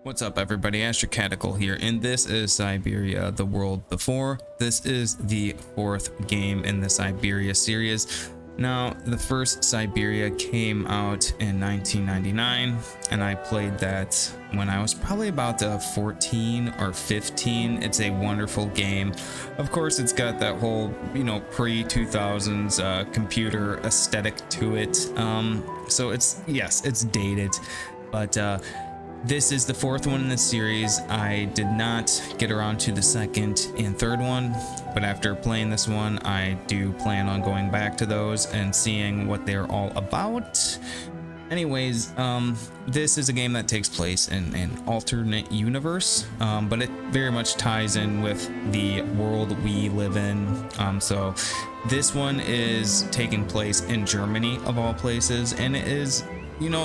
What's up, everybody? Astrocastrophe here, and this is Syberia, the world before. This is the fourth game in the Syberia series. Now, the first Syberia came out in 1999, and I played that when I was probably about 14 or 15. It's a wonderful game. Of course, it's got that whole, pre-2000s computer aesthetic to it. So it's dated, but this is the fourth one in the series. I did not get around to the second and third one, but after playing this one, I do plan on going back to those and seeing what they're all about. Anyways, this is a game that takes place in an alternate universe, but it very much ties in with the world we live in. So this one is taking place in Germany, of all places, and it is,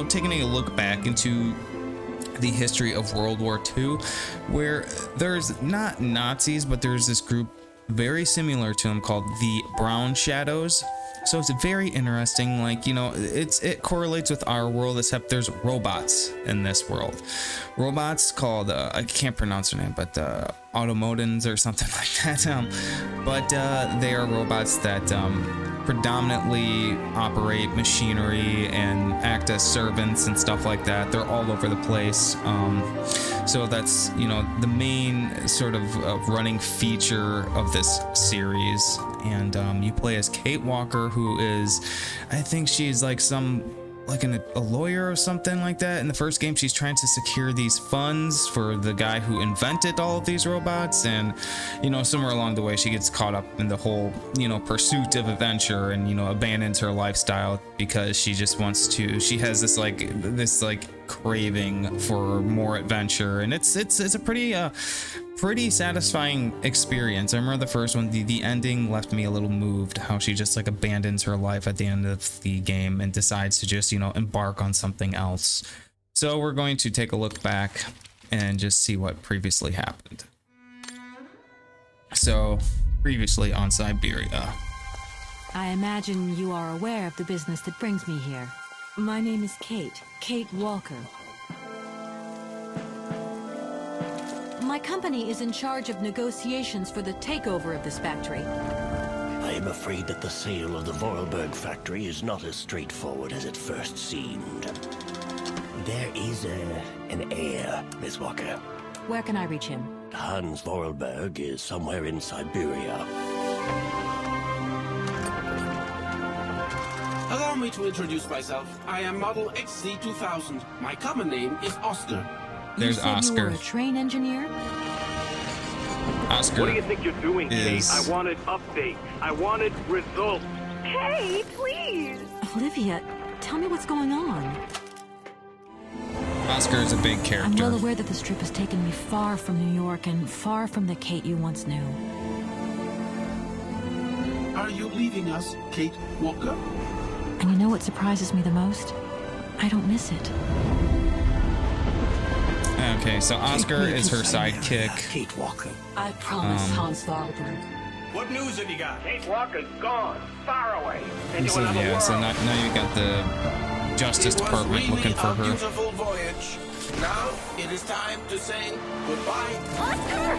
taking a look back into the history of World War II, where there's not Nazis, but there's this group very similar to them called the Brown Shadows. So it's very interesting. It correlates with our world, except there's robots in this world. Robots called I can't pronounce their name, but automotons or something like that. But they are robots that predominantly operate machinery and act as servants and stuff like that. They're all over the place. So that's, the main sort of running feature of this series. And you play as Kate Walker, who is, I think she's like a lawyer or something like that. In the first game, she's trying to secure these funds for the guy who invented all of these robots, and somewhere along the way she gets caught up in the whole pursuit of adventure, and abandons her lifestyle because she just wants to, she has this craving for more adventure, and it's a pretty satisfying experience. I remember the first one, the ending left me a little moved, how she just abandons her life at the end of the game and decides to just embark on something else. So we're going to take a look back and just see what previously happened. So previously on Syberia. I imagine you are aware of the business that brings me here. My name is Kate Walker. My company is in charge of negotiations for the takeover of this factory. I am afraid that the sale of the Vorarlberg factory is not as straightforward as it first seemed. There is an heir, Miss Walker. Where can I reach him? Hans Vorarlberg is somewhere in Syberia. Allow me to introduce myself. I am Model XC2000. My common name is Oscar. There's Oscar. You were a train engineer? Oscar. What do you think you're doing, is... Kate? I wanted update. I wanted results. Hey, please! Olivia, tell me what's going on. Oscar is a big character. I'm well aware that this trip has taken me far from New York and far from the Kate you once knew. Are you leaving us, Kate Walker? And you know what surprises me the most? I don't miss it. Okay, so Oscar is her sidekick. Kate Walker. I promise, Hans Vorarlberg. What news have you got? Kate Walker's gone, far away. So yeah, so now you got the Justice Department looking for her. It was really a beautiful voyage. Now it is time to say goodbye. Oscar!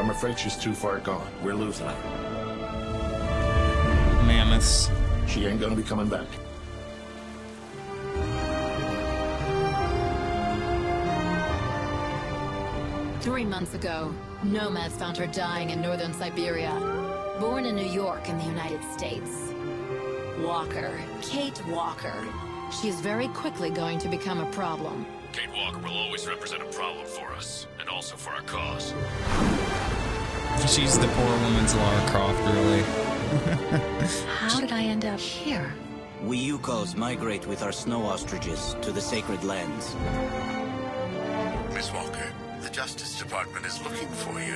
I'm afraid she's too far gone. We're losing her. Mammoths. She ain't gonna be coming back. Three months ago, nomads found her dying in northern Syberia. Born in New York in the United States. Walker, Kate Walker. She is very quickly going to become a problem. Kate Walker will always represent a problem for us, and also for our cause. She's the poor woman's Lara Croft, really. How did I end up here? We Yukos migrate with our snow ostriches to the sacred lands. Miss Walker, the Justice Department is looking for you,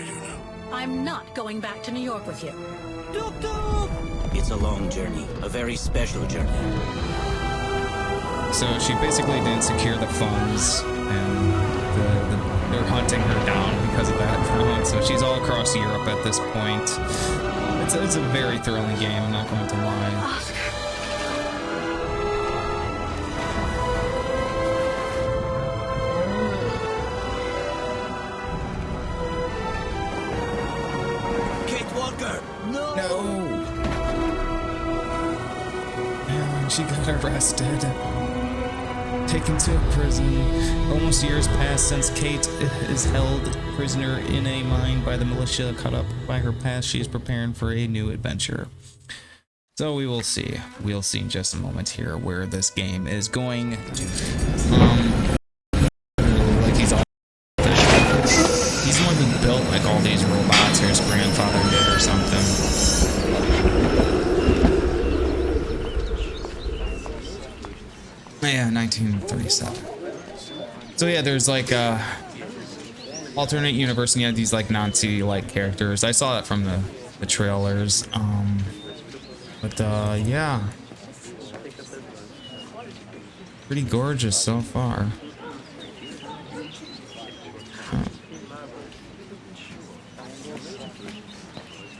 I'm not going back to New York with you. It's a long journey, a very special journey. So she basically didn't secure the funds, and they're hunting her down because of that. So she's all across Europe at this point. It's a very thrilling game, I'm not going to lie. She got arrested. Taken to a prison. Almost years passed since Kate is held prisoner in a mine by the militia. Caught up by her past, she is preparing for a new adventure. So we will see. We'll see in just a moment here where this game is going. Like he's the one who built like all these robots, or his grandfather did, or something. Yeah, 1937. So yeah, there's like a alternate universe, and you have these like Nazi-like characters. I saw that from the trailers. But yeah, pretty gorgeous so far.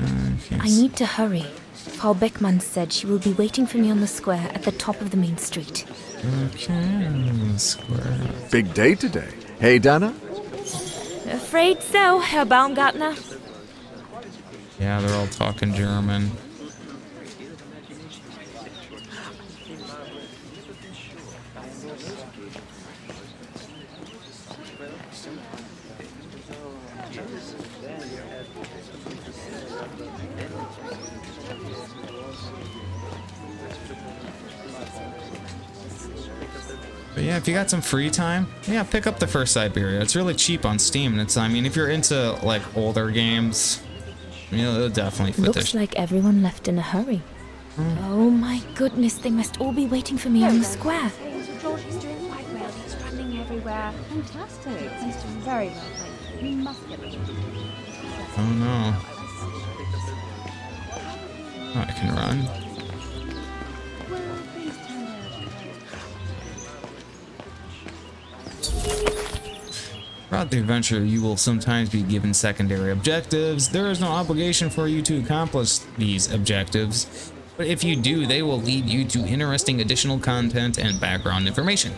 Okay. I need to hurry. Frau Beckmann said she will be waiting for me on the square at the top of the main street. Okay, square. Big day today. Hey, Dana? Afraid so, Herr Baumgartner. Yeah, they're all talking German. But yeah, if you got some free time, yeah, pick up the first Syberia. It's really cheap on Steam, and it's, I mean, if you're into like older games, you know, it'll definitely fit. Looks like everyone left in a hurry. Oh my goodness, they must all be waiting for me on the square. George is doing quite well. He's traveling everywhere. Fantastic. He's doing very well. We must get rid of him. Oh no. Oh, I can run. Throughout the adventure, you will sometimes be given secondary objectives. There is no obligation for you to accomplish these objectives, but if you do, they will lead you to interesting additional content and background information.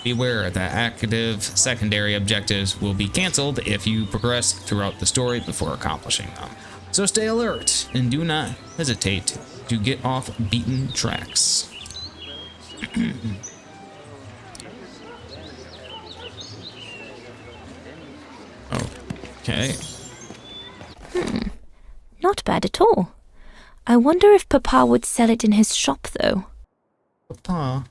Beware that active secondary objectives will be canceled if you progress throughout the story before accomplishing them. So stay alert and do not hesitate to get off beaten tracks. Okay. Not bad at all. I wonder if Papa would sell it in his shop, though. Papa.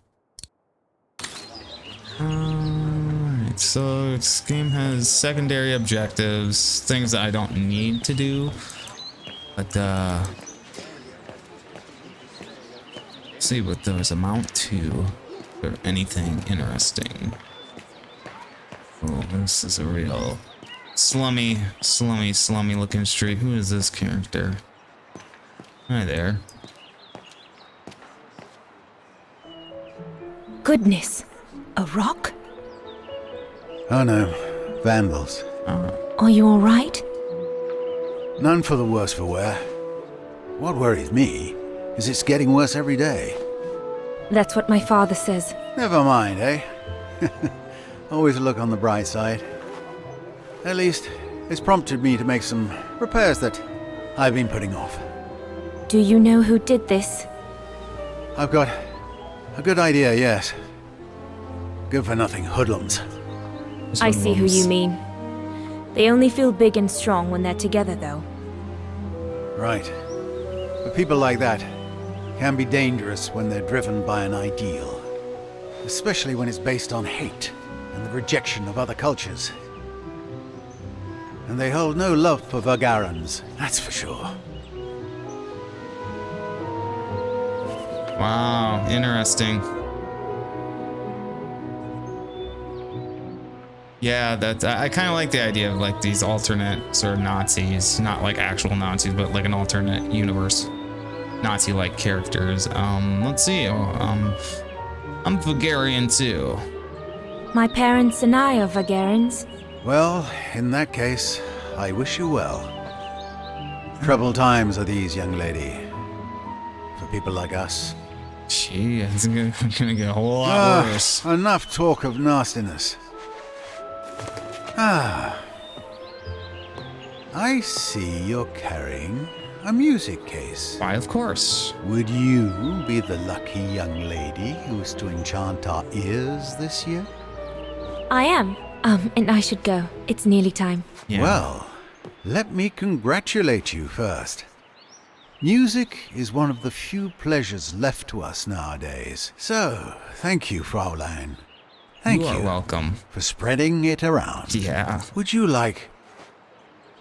Alright, so this game has secondary objectives, things that I don't need to do. But, see what those amount to, or anything interesting. Oh, this is a real slummy looking street. Who is this character? Hi there. Goodness, a rock? Oh no, vandals. Are you all right? None for the worse for wear. What worries me is it's getting worse every day. That's what my father says. Never mind, eh? Always look on the bright side. At least, it's prompted me to make some repairs that I've been putting off. Do you know who did this? I've got a good idea, yes. Good-for-nothing hoodlums. I see who you mean. They only feel big and strong when they're together, though. Right. But people like that can be dangerous when they're driven by an ideal. Especially when it's based on hate and the rejection of other cultures. And they hold no love for Vagarans, that's for sure. Wow, interesting. Yeah, that I kind of like the idea of like these alternate sort of Nazis, not like actual Nazis, but like an alternate universe Nazi-like characters. Let's see. I'm Vagarian too. My parents and I are Vagarans. Well, in that case, I wish you well. Troubled times are these, young lady. For people like us. Gee, it's gonna get a whole lot worse. Enough talk of nastiness. I see you're carrying a music case. Why, of course. Would you be the lucky young lady who's to enchant our ears this year? I am. And I should go. It's nearly time. Yeah. Well, let me congratulate you first. Music is one of the few pleasures left to us nowadays. So, thank you, Fraulein. Thank you. You are welcome. For spreading it around. Yeah. Would you like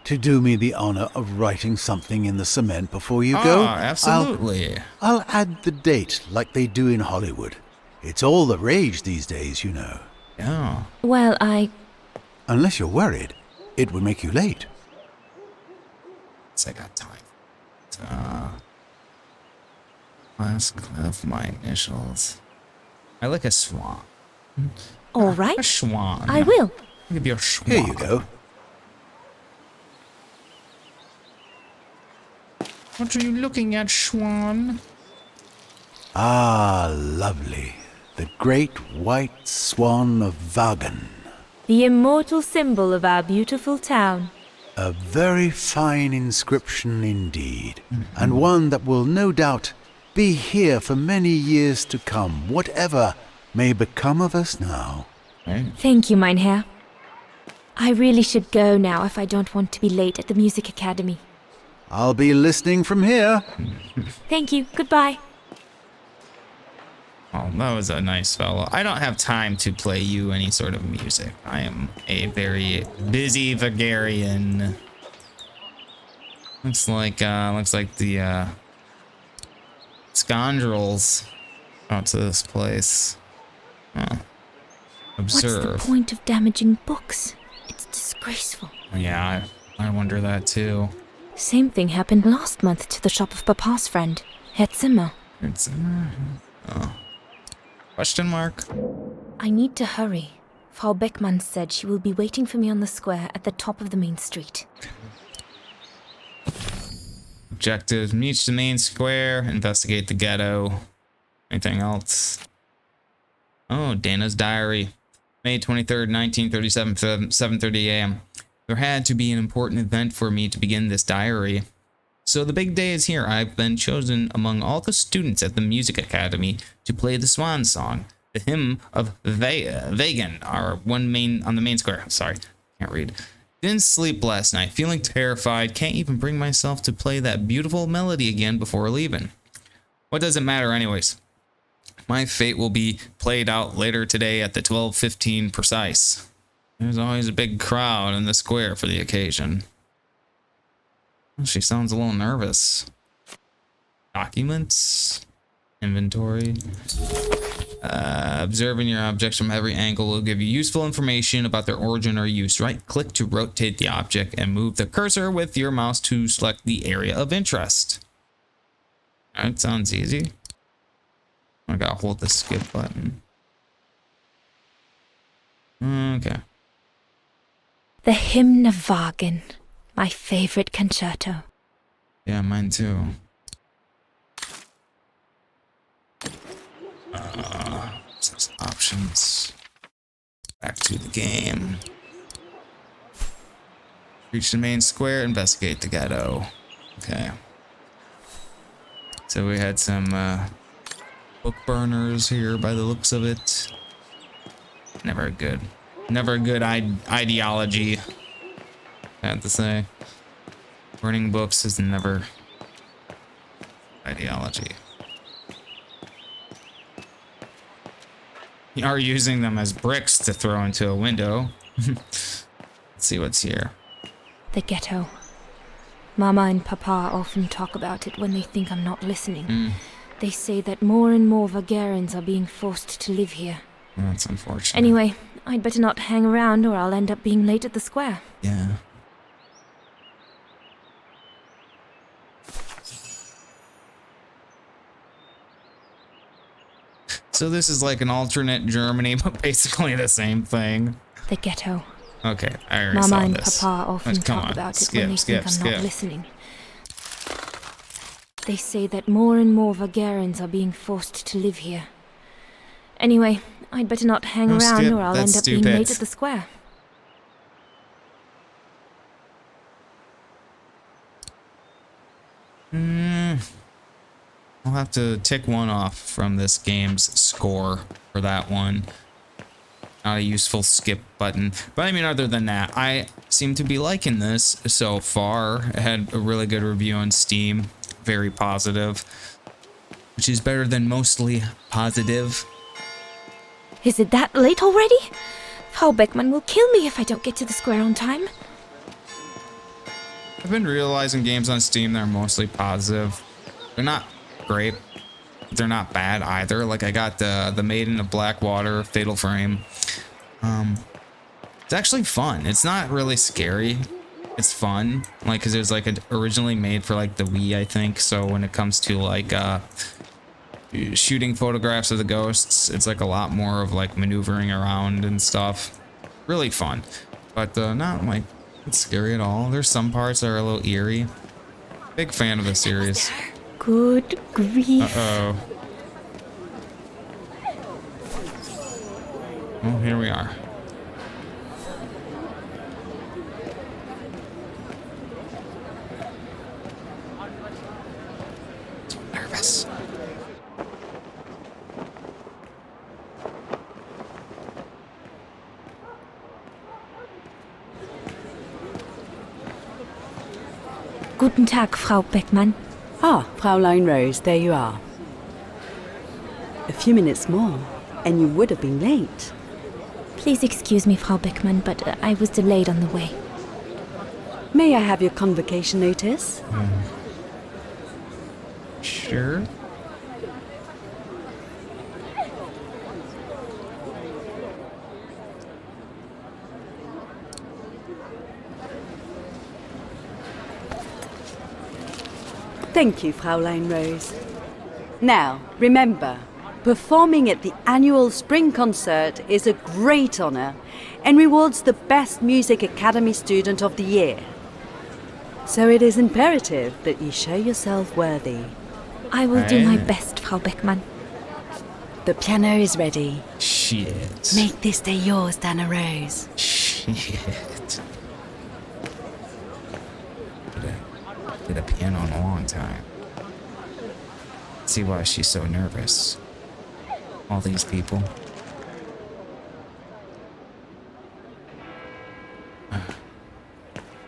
to do me the honor of writing something in the cement before you go? Absolutely. I'll add the date like they do in Hollywood. It's all the rage these days, you know. Yeah. Well, Unless you're worried, it would make you late. I got time. Last of my initials. I like a swan. all right. A swan. I will. I'll give you a swan. Here you go. What are you looking at, swan? Ah, lovely. The great white swan of Wagen. The immortal symbol of our beautiful town. A very fine inscription indeed, and one that will no doubt be here for many years to come, whatever may become of us now. Thank you, mein Herr. I really should go now if I don't want to be late at the Music Academy. I'll be listening from here. Thank you. Goodbye. Oh, that was a nice fellow. I don't have time to play you any sort of music. I am a very busy vagarian. Looks like the scoundrels out to this place. Observe. What's the point of damaging books? It's disgraceful. Yeah, I wonder that too. Same thing happened last month to the shop of Papa's friend, Herr Zimmer. Oh. Question mark? I need to hurry. Frau Beckmann said she will be waiting for me on the square at the top of the main street. Objectives: reach the main square, investigate the ghetto. Anything else? Oh, Dana's diary. May 23rd, 1937, 7:30 a.m. There had to be an important event for me to begin this diary. So the big day is here. I've been chosen among all the students at the Music Academy to play the Swan Song, the hymn of Wagen, on the main square. Sorry, can't read. Didn't sleep last night, feeling terrified. Can't even bring myself to play that beautiful melody again before leaving. What does it matter anyways? My fate will be played out later today at the 12:15 precise. There's always a big crowd in the square for the occasion. She sounds a little nervous. Documents. Inventory. Observing your objects from every angle will give you useful information about their origin or use. Right-click to rotate the object and move the cursor with your mouse to select the area of interest. That sounds easy. I gotta hold the skip button. Okay. The Hymn of Wagen, my favorite concerto. Yeah, mine too. Options. Back to the game. Reach the main square, investigate the ghetto. Okay. So we had some book burners here by the looks of it. Never good. Never a good ideology, I have to say. Burning books is never ideology. You are using them as bricks to throw into a window. Let's see what's here. The ghetto. Mama and Papa often talk about it when they think I'm not listening. They say that more and more Vagarians are being forced to live here. That's unfortunate. Anyway, I'd better not hang around or I'll end up being late at the square. Yeah. So this is like an alternate Germany, but basically the same thing. The ghetto. Okay, I already Mama saw and this. Papa often talk about it when they think I'm not listening. They say that more and more Vagarians are being forced to live here. Anyway, I'd better not hang around or I'll end up being late at the square. have to tick one off from this game's score for that one. Not a useful skip button. But I mean, other than that, I seem to be liking this so far. It had a really good review on Steam. Very positive. Which is better than mostly positive. Is it that late already? Frau Beckmann will kill me if I don't get to the square on time. I've been realizing games on Steam that are mostly positive. They're not great. They're not bad either. Like I got the Maiden of Blackwater, Fatal Frame. It's actually fun. It's not really scary. It's fun. Like, cause it was like originally made for like the Wii, I think. So when it comes to like shooting photographs of the ghosts, it's like a lot more of like maneuvering around and stuff. Really fun, but not like it's scary at all. There's some parts that are a little eerie. Big fan of the series. Good grief. Uh-oh. Oh, here we are. Nervous. Guten Tag, Frau Beckmann. Ah, Fraulein Rose, there you are. A few minutes more, and you would have been late. Please excuse me, Frau Beckmann, but I was delayed on the way. May I have your convocation notice? Sure. Thank you, Fraulein Rose. Now, remember, performing at the annual spring concert is a great honor and rewards the best Music Academy student of the year. So it is imperative that you show yourself worthy. I will do my best, Frau Beckmann. The piano is ready. Shit. Make this day yours, Dana Rose. Shit. Did a piano in a long time. See why she's so nervous. All these people.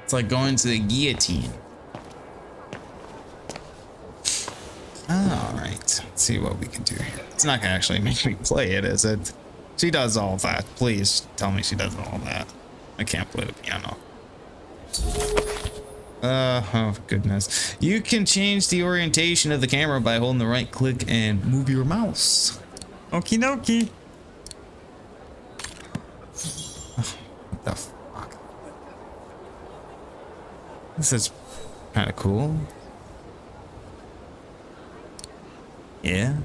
It's like going to the guillotine. Alright, let's see what we can do here. It's not gonna actually make me play it, is it? She does all that. Please tell me she does all that. I can't play the piano. Oh goodness. You can change the orientation of the camera by holding the right click and move your mouse. Okie dokie. Oh, what the fuck? This is kind of cool. Yeah.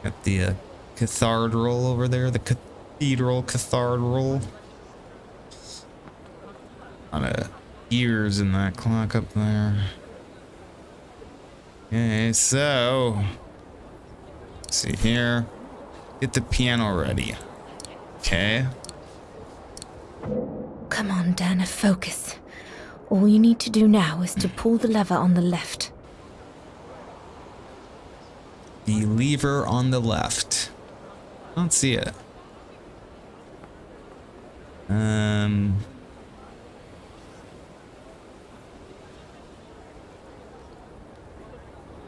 Got the cathedral over there, the cathedral. A lot of ears in that clock up there. Okay, so let's see here. Get the piano ready. Okay. Come on, Dana, focus. All you need to do now is to pull the lever on the left. The lever on the left. I don't see it.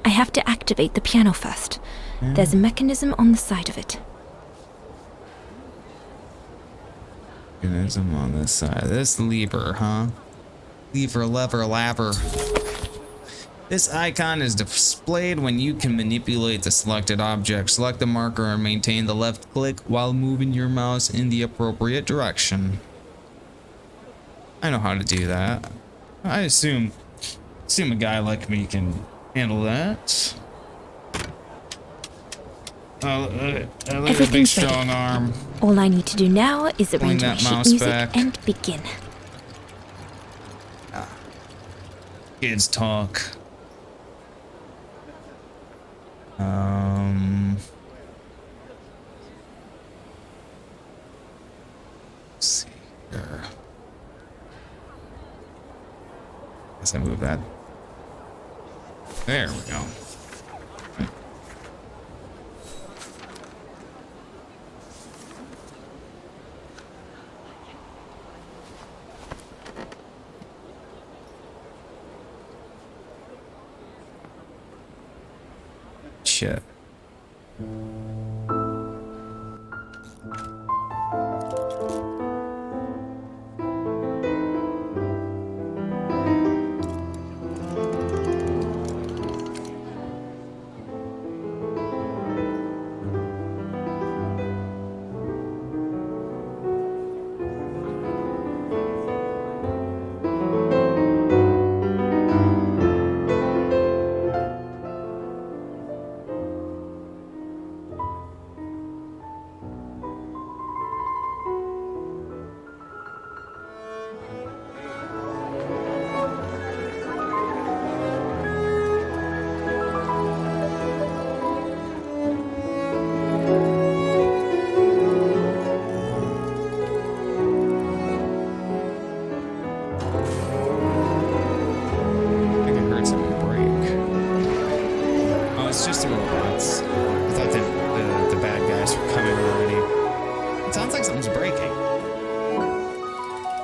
I have to activate the piano first. There's a mechanism on the side of it. Mechanism on this side. This lever, huh? Lever. This icon is displayed when you can manipulate the selected object. Select the marker and maintain the left click while moving your mouse in the appropriate direction. I know how to do that. I assume a guy like me can handle that. Like a big strong arm. All I need to do now is arrange my that sheet mouse music back. and begin. Kids talk. Let's see here. Guess I move that. There we go. Shit.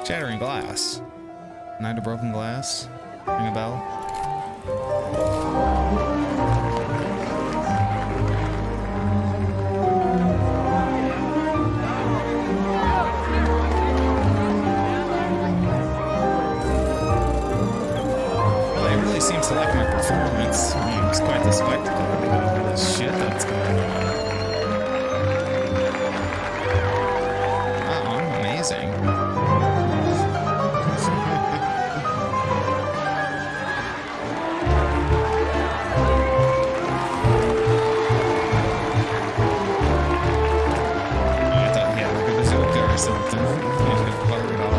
Shattering glass. Night of broken glass. Ring a bell. Well, he really seems to like my performance. I mean, it's quite the spectacle of all this shit that's going on. Wow, amazing. Something. Fire it off.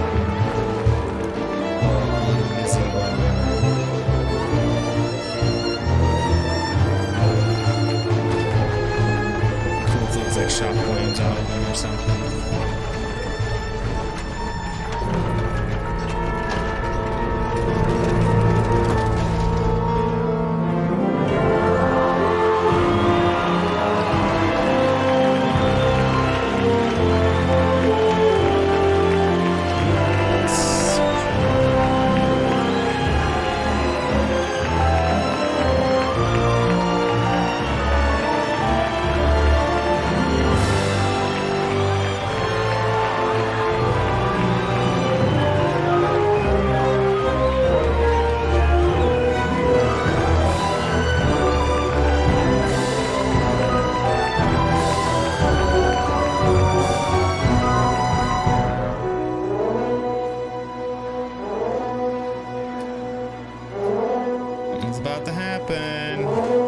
Cool if there's like shock flames out of them or something. It's about to happen.